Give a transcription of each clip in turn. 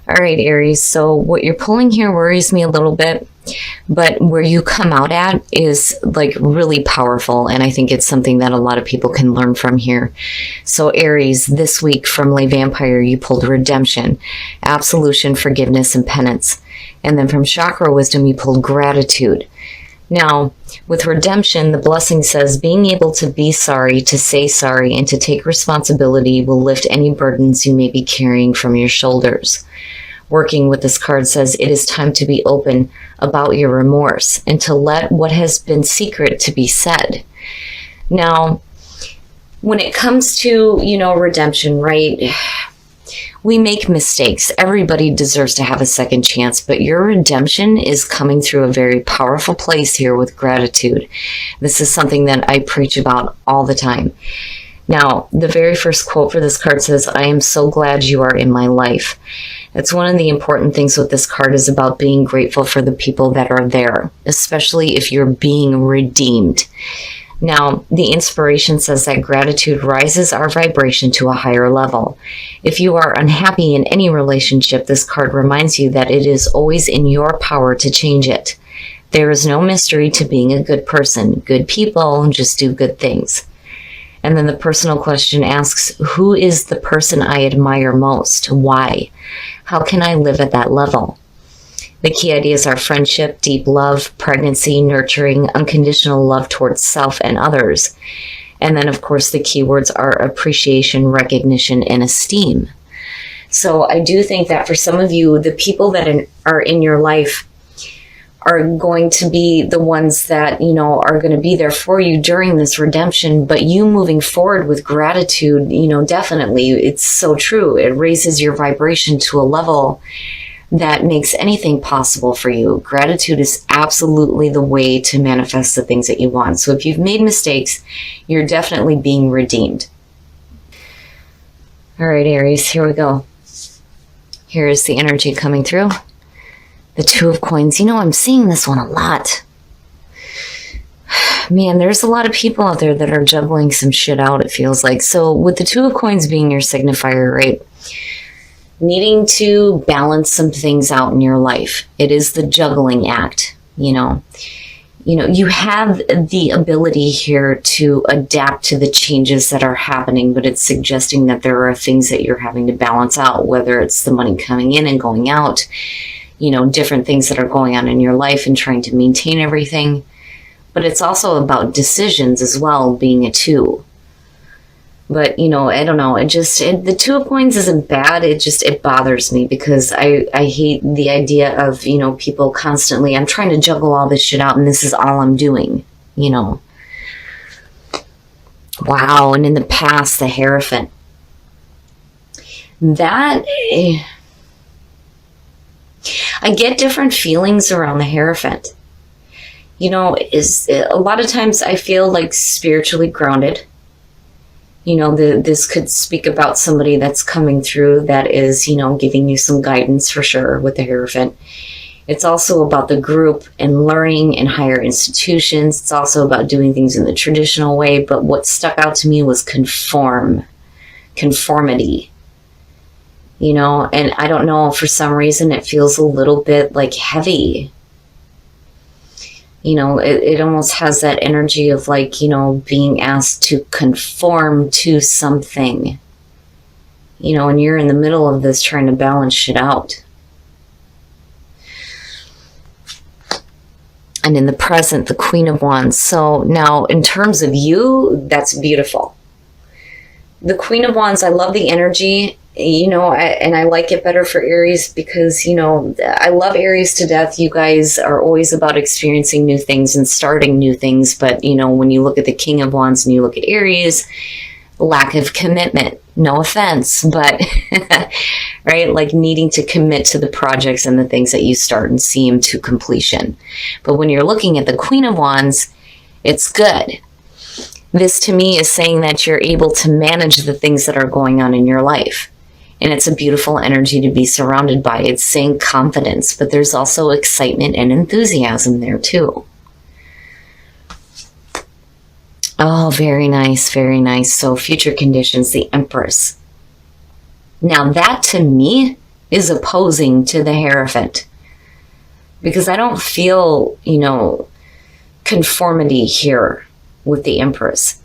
All right, Aries. So what you're pulling here worries me a little bit, but where you come out at is like really powerful. And I think it's something that a lot of people can learn from here. So Aries, this week from Lay Vampire, you pulled redemption, absolution, forgiveness, and penance. And then from Chakra Wisdom, you pulled gratitude. Now, with redemption, the blessing says being able to be sorry, to say sorry, and to take responsibility will lift any burdens you may be carrying from your shoulders. Working with this card says it is time to be open about your remorse and to let what has been secret to be said. Now, when it comes to, redemption, right? We make mistakes. Everybody deserves to have a second chance, but your redemption is coming through a very powerful place here with gratitude. This is something that I preach about all the time. Now, the very first quote for this card says, "I am so glad you are in my life." It's one of the important things with this card is about being grateful for the people that are there, especially if you're being redeemed. Now, the inspiration says that gratitude rises our vibration to a higher level. If you are unhappy in any relationship, this card reminds you that it is always in your power to change it. There is no mystery to being a good person. Good people just do good things. And then the personal question asks, who is the person I admire most? Why? How can I live at that level? The key ideas are friendship, deep love, pregnancy, nurturing, unconditional love towards self and others. And then, of course, the keywords are appreciation, recognition, and esteem. So I do think that for some of you, the people that are in your life are going to be the ones that, are going to be there for you during this redemption. But you moving forward with gratitude, definitely, it's so true. It raises your vibration to a level that makes anything possible for you. Gratitude is absolutely the way to manifest the things that you want. So if you've made mistakes, you're definitely being redeemed. All right, Aries, here we go. Here is the energy coming through. The Two of Coins. I'm seeing this one a lot. Man, there's a lot of people out there that are juggling some shit out, it feels like. So with the Two of Coins being your signifier, right? Needing to balance some things out in your life. It is the juggling act, you have the ability here to adapt to the changes that are happening, but it's suggesting that there are things that you're having to balance out, whether it's the money coming in and going out, different things that are going on in your life and trying to maintain everything. But it's also about decisions as well, being a two. But, I don't know. The Two of Coins isn't bad. It bothers me because I hate the idea of, people constantly, I'm trying to juggle all this shit out and this is all I'm doing, Wow. And in the past, the Hierophant. I get different feelings around the Hierophant. Is a lot of times I feel like spiritually grounded. This could speak about somebody that's coming through that is, giving you some guidance for sure with the Hierophant. It's also about the group and learning in higher institutions. It's also about doing things in the traditional way. But what stuck out to me was conformity. And I don't know, for some reason it feels a little bit like heavy. It almost has that energy of like, being asked to conform to something, and you're in the middle of this trying to balance shit out. And in the present, the Queen of Wands. So now in terms of you, that's beautiful. The Queen of Wands, I love the energy. And I like it better for Aries because, I love Aries to death. You guys are always about experiencing new things and starting new things. But, when you look at the King of Wands and you look at Aries, lack of commitment, no offense, but, right? Like needing to commit to the projects and the things that you start and see them to completion. But when you're looking at the Queen of Wands, it's good. This to me is saying that you're able to manage the things that are going on in your life. And it's a beautiful energy to be surrounded by. It's saying confidence, but there's also excitement and enthusiasm there too. Oh, very nice, very nice. So future conditions, the Empress. Now that to me is opposing to the Hierophant. Because I don't feel, conformity here with the Empress.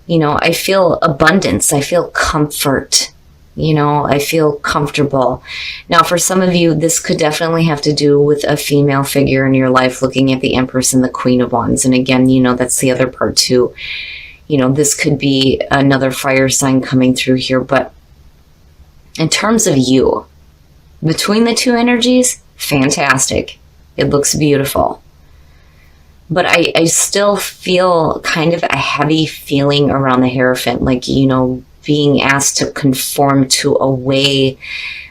I feel abundance. I feel comfort. I feel comfortable. Now, for some of you, this could definitely have to do with a female figure in your life looking at the Empress and the Queen of Wands. And again, that's the other part too. This could be another fire sign coming through here. But in terms of you, between the two energies, fantastic. It looks beautiful. But I still feel kind of a heavy feeling around the Hierophant, like, being asked to conform to a way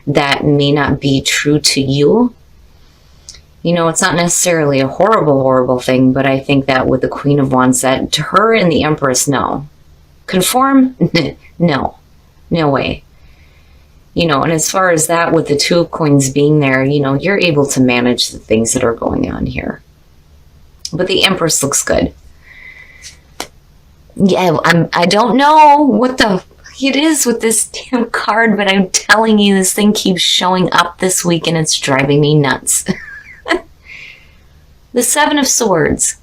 that may not be true to you. It's not necessarily a horrible thing, but I think that with the Queen of Wands, that to her and the Empress, no. Conform? No. No way. And as far as that, with the Two of Coins being there, you're able to manage the things that are going on here. But the Empress looks good. Yeah, I don't know what it is with this damn card, but I'm telling you, this thing keeps showing up this week and it's driving me nuts. The Seven of Swords.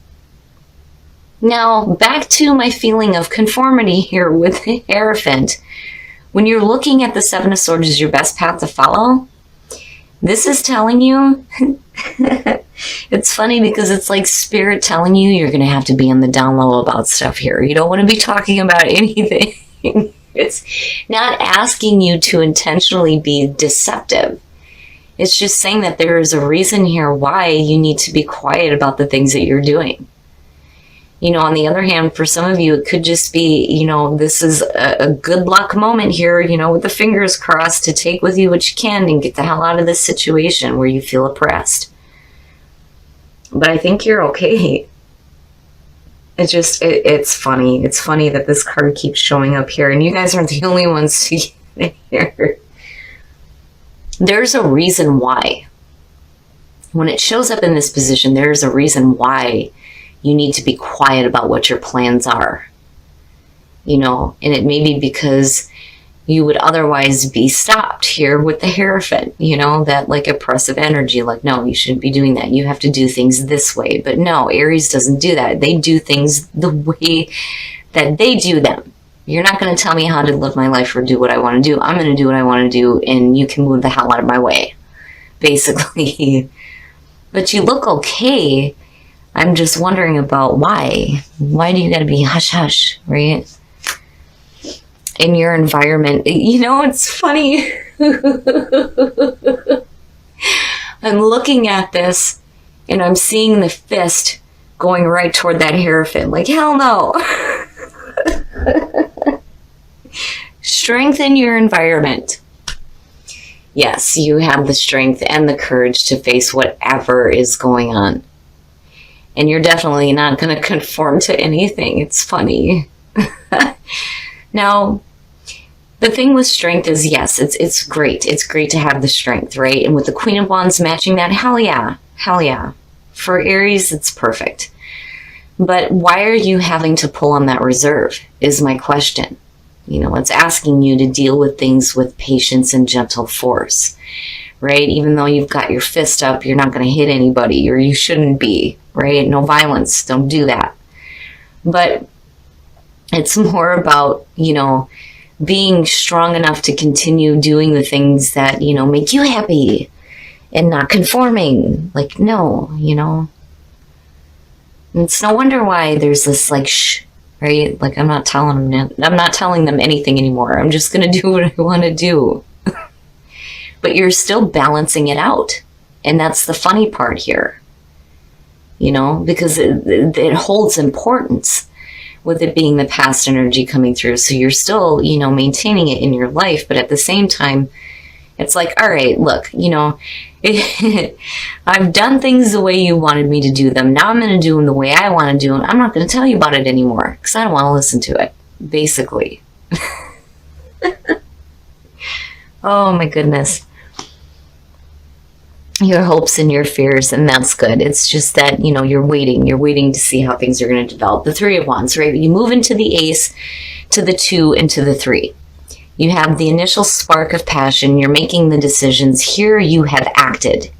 Now, back to my feeling of conformity here with the Hierophant. When you're looking at the Seven of Swords as your best path to follow, this is telling you, it's funny because it's like Spirit telling you you're going to have to be on the down low about stuff here. You don't want to be talking about anything. It's not asking you to intentionally be deceptive. It's just saying that there is a reason here why you need to be quiet about the things that you're doing. On the other hand, for some of you, it could just be, this is a good luck moment here, with the fingers crossed to take with you what you can and get the hell out of this situation where you feel oppressed. But I think you're okay. It's funny. It's funny that this card keeps showing up here, and you guys aren't the only ones seeing it here. There's a reason why. When it shows up in this position, there's a reason why you need to be quiet about what your plans are. And it may be because you would otherwise be stopped here with the Hierophant, that like oppressive energy, like, no, you shouldn't be doing that. You have to do things this way. But no, Aries doesn't do that. They do things the way that they do them. You're not going to tell me how to live my life or do what I want to do. I'm going to do what I want to do, and you can move the hell out of my way, basically. But you look okay. I'm just wondering about why. Why do you got to be hush-hush, right? In your environment. It's funny. I'm looking at this, and I'm seeing the fist going right toward that Hierophant. Like, hell no. Strengthen your environment. Yes, you have the strength and the courage to face whatever is going on. And you're definitely not going to conform to anything. It's funny. Now, the thing with strength is, yes, it's great. It's great to have the strength, right? And with the Queen of Wands matching that, hell yeah. Hell yeah. For Aries, it's perfect. But why are you having to pull on that reserve is my question. It's asking you to deal with things with patience and gentle force, right? Even though you've got your fist up, you're not going to hit anybody, or you shouldn't be, right? No violence. Don't do that. But it's more about, being strong enough to continue doing the things that, make you happy and not conforming. Like, no, It's no wonder why there's this like, shh, right? Like, I'm not telling them anything anymore. I'm just going to do what I want to do. But you're still balancing it out. And that's the funny part here, because it holds importance with it being the past energy coming through. So you're still, maintaining it in your life. But at the same time, it's like, all right, look, I've done things the way you wanted me to do them. Now I'm going to do them the way I want to do them. I'm not going to tell you about it anymore because I don't want to listen to it, basically. Oh, my goodness. Your hopes and your fears, and that's good. It's just that, you're waiting to see how things are going to develop. The Three of Wands, right? You move into the Ace, to the 2, and to the 3. You have the initial spark of passion. You're making the decisions. Here you have acted.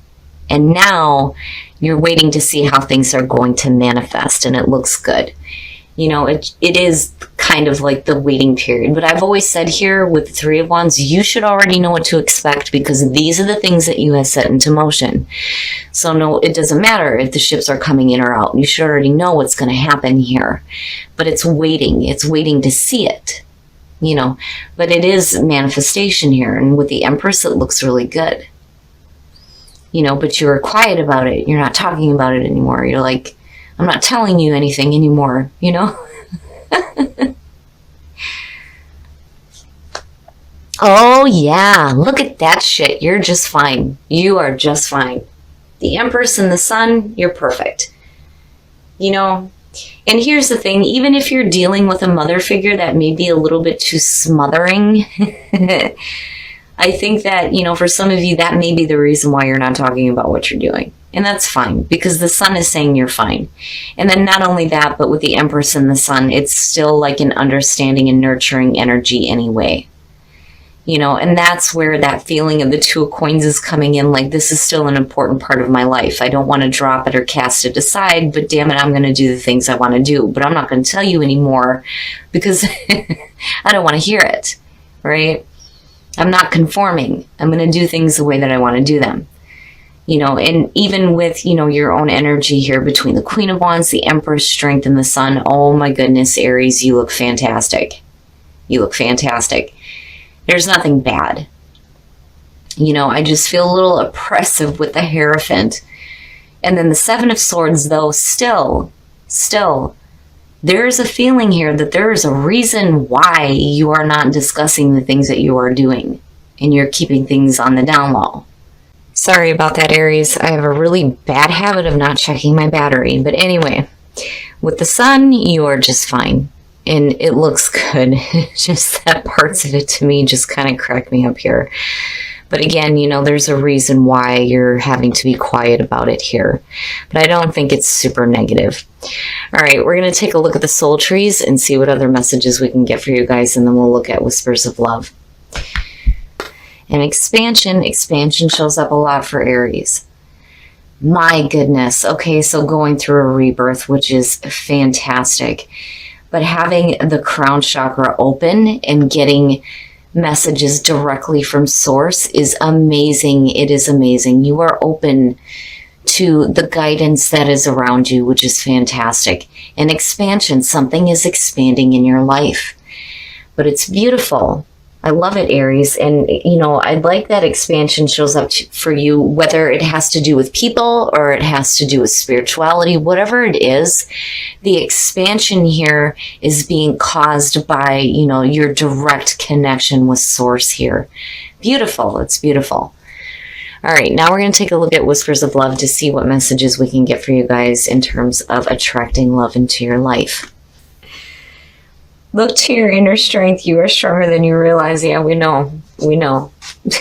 And now you're waiting to see how things are going to manifest, and it looks good. You know, it is kind of like the waiting period. But I've always said here with the Three of Wands, you should already know what to expect because these are the things that you have set into motion. So no, it doesn't matter if the ships are coming in or out. You should already know what's going to happen here. But it's waiting. It's waiting to see it. You know, but it is manifestation here. And with the Empress, it looks really good. You know, but you're quiet about it. You're not talking about it anymore. You're like, I'm not telling you anything anymore, you know? Oh, yeah. Look at that shit. You're just fine. You are just fine. The Empress and the Sun, you're perfect. You know? And here's the thing. Even if you're dealing with a mother figure that may be a little bit too smothering, I think that, you know, for some of you, that may be the reason why you're not talking about what you're doing. And that's fine, because the Sun is saying you're fine. And then not only that, but with the Empress and the Sun, it's still like an understanding and nurturing energy anyway. You know, and that's where that feeling of the Two of Coins is coming in, like, this is still an important part of my life. I don't want to drop it or cast it aside, but damn it, I'm going to do the things I want to do. But I'm not going to tell you anymore because I don't want to hear it, right? I'm not conforming. I'm going to do things the way that I want to do them. You know, and even with, you know, your own energy here between the Queen of Wands, the Empress, Strength, and the Sun, oh my goodness, Aries, you look fantastic. You look fantastic. There's nothing bad. You know, I just feel a little oppressive with the Hierophant. And then the Seven of Swords, though, still, there's a feeling here that there is a reason why you are not discussing the things that you are doing. And you're keeping things on the down low. Sorry about that, Aries. I have a really bad habit of not checking my battery. But anyway, with the Sun, you are just fine. And it looks good. Just that parts of it to me just kind of crack me up here. But again, you know, there's a reason why you're having to be quiet about it here. But I don't think it's super negative. All right, we're going to take a look at the soul trees and see what other messages we can get for you guys. And then we'll look at Whispers of Love. And expansion shows up a lot for Aries. My goodness. Okay, so going through a rebirth, which is fantastic. But having the crown chakra open and getting messages directly from source is amazing. It is amazing. You are open to the guidance that is around you, which is fantastic. And expansion, something is expanding in your life. But it's beautiful. I love it, Aries. And, you know, I'd like that expansion shows up for you, whether it has to do with people or it has to do with spirituality, whatever it is. The expansion here is being caused by, you know, your direct connection with source here. Beautiful. It's beautiful. All right. Now we're going to take a look at Whispers of Love to see what messages we can get for you guys in terms of attracting love into your life. Look to your inner strength. You are stronger than you realize. Yeah, we know. We know.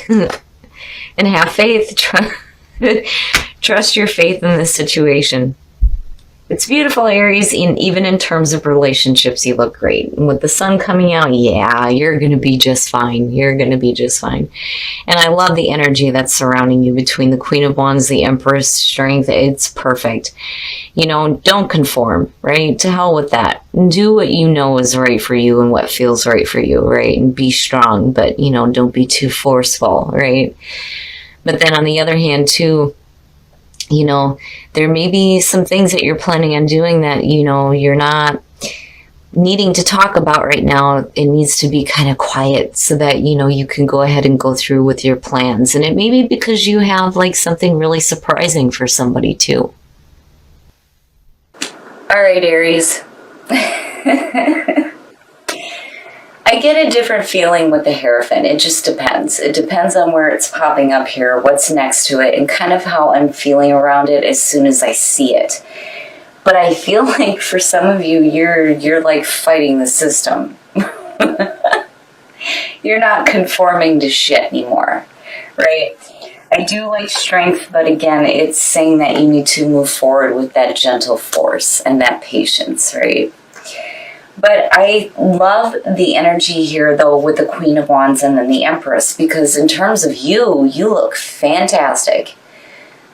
And have faith. Trust your faith in this situation. It's beautiful, Aries. And even in terms of relationships, you look great. And with the Sun coming out, yeah, you're going to be just fine. You're going to be just fine. And I love the energy that's surrounding you between the Queen of Wands, the Empress, Strength. It's perfect. You know, don't conform, right? To hell with that. Do what you know is right for you and what feels right for you, right? And be strong, but, you know, don't be too forceful, right? But then on the other hand, too, you know, there may be some things that you're planning on doing that, you know, you're not needing to talk about right now. It needs to be kind of quiet so that, you know, you can go ahead and go through with your plans. And it may be because you have like something really surprising for somebody too. All right, Aries. I get a different feeling with the Hierophant. It just depends. It depends on where it's popping up here, what's next to it, and kind of how I'm feeling around it as soon as I see it. But I feel like for some of you, you're like fighting the system. You're not conforming to shit anymore, right? I do like Strength, but again, it's saying that you need to move forward with that gentle force and that patience, right? But I love the energy here, though, with the Queen of Wands and then the Empress, because in terms of you, you look fantastic.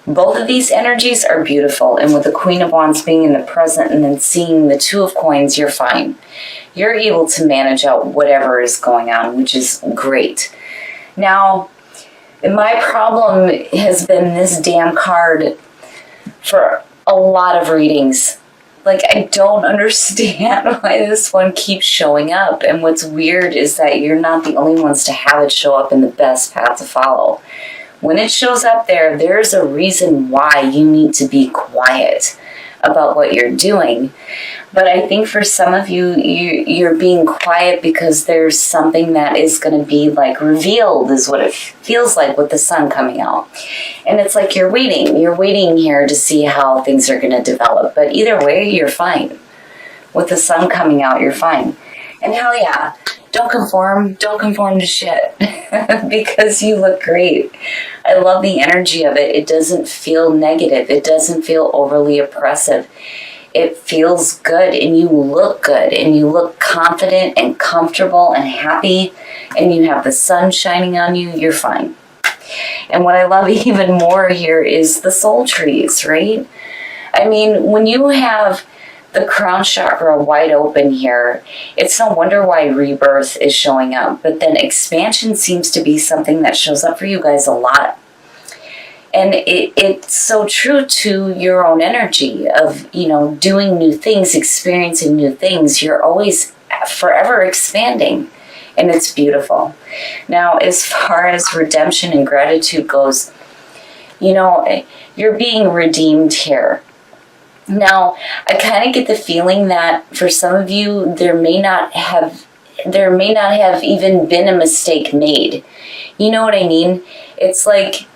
Both of these energies are beautiful, and with the Queen of Wands being in the present and then seeing the Two of Coins, you're fine. You're able to manage out whatever is going on, which is great. Now, my problem has been this damn card for a lot of readings. Like, I don't understand why this one keeps showing up. And what's weird is that you're not the only ones to have it show up in the best path to follow. When it shows up there, there's a reason why you need to be quiet about what you're doing. But I think for some of you, you're being quiet because there's something that is going to be like revealed, is what it feels like with the sun coming out. And it's like you're waiting here to see how things are going to develop. But either way, you're fine. With the sun coming out, you're fine. And hell yeah, don't conform to shit because you look great. I love the energy of it. It doesn't feel negative. It doesn't feel overly oppressive. It feels good, and you look good, and you look confident and comfortable and happy, and you have the sun shining on you. You're fine. And what I love even more here is the soul trees, right? I mean, when you have the crown chakra wide open here, it's no wonder why rebirth is showing up. But then expansion seems to be something that shows up for you guys a lot. And it's so true to your own energy of, doing new things, experiencing new things. You're always forever expanding, and it's beautiful. Now, as far as redemption and gratitude goes, you're being redeemed here. Now, I kind of get the feeling that for some of you, there may not have even been a mistake made. You know what I mean? It's like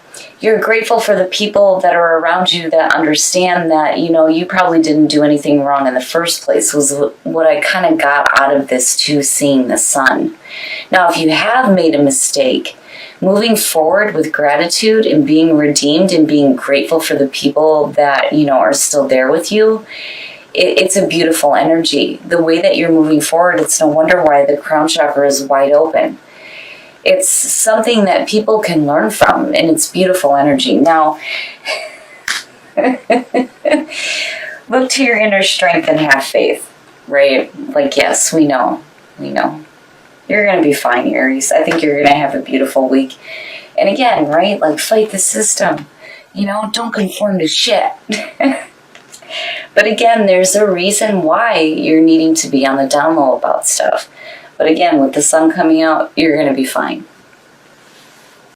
you're grateful for the people that are around you that understand that, you probably didn't do anything wrong in the first place, was what I kind of got out of this too, seeing the sun. Now, if you have made a mistake, moving forward with gratitude and being redeemed and being grateful for the people that, are still there with you, it's a beautiful energy. The way that you're moving forward, it's no wonder why the crown chakra is wide open. It's something that people can learn from, and it's beautiful energy. Now, look to your inner strength and have faith, right? Like, yes, we know. You're going to be fine, Aries. I think you're going to have a beautiful week. And again, right, like, fight the system. Don't conform to shit. But again, there's a reason why you're needing to be on the down low about stuff. But again, with the sun coming out, you're going to be fine.